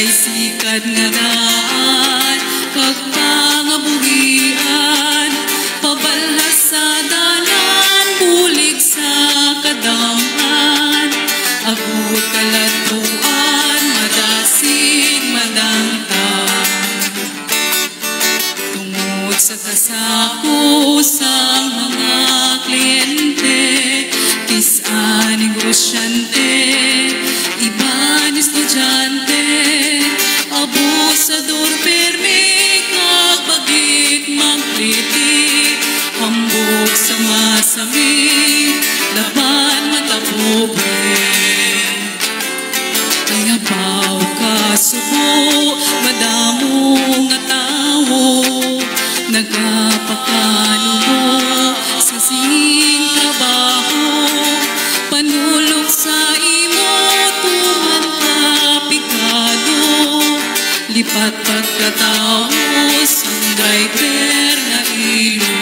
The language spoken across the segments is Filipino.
sikad nga daan, kag pangabuhian, pabalhas sa dalan, bulig sa kadamhan, agut kalatuan, madasig madangtan. Tungod sa kasako sang mga kliyente, kisa negosyante, iba ni estudyante, abusador permi, kag bagit magkritik, hambog sa masami, laban matapobre. Kaya baw kasubo, madamo nga tao, nagapakanubo sa sing trabaho, panulog sa imo tuman kapikado, lipat pagkatao sang driver na ilo.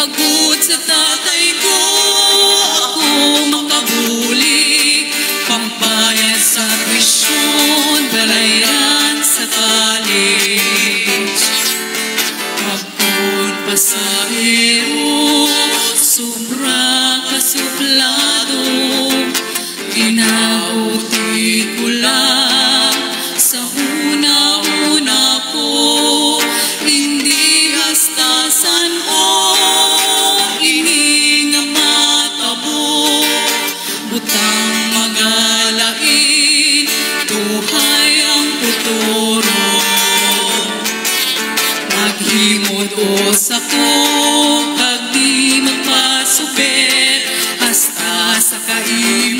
Agut sa tatay ko, ako makabuli, pambayad sa tuition, balayan sa college. Pagpun pasahero, sobra kasuplado, inauti ko lang sa una-una ko, hindi hastasan o butang magalain, tuhay ang futuro. Maghimod os ako, kag di magpasubet, hasta sa kain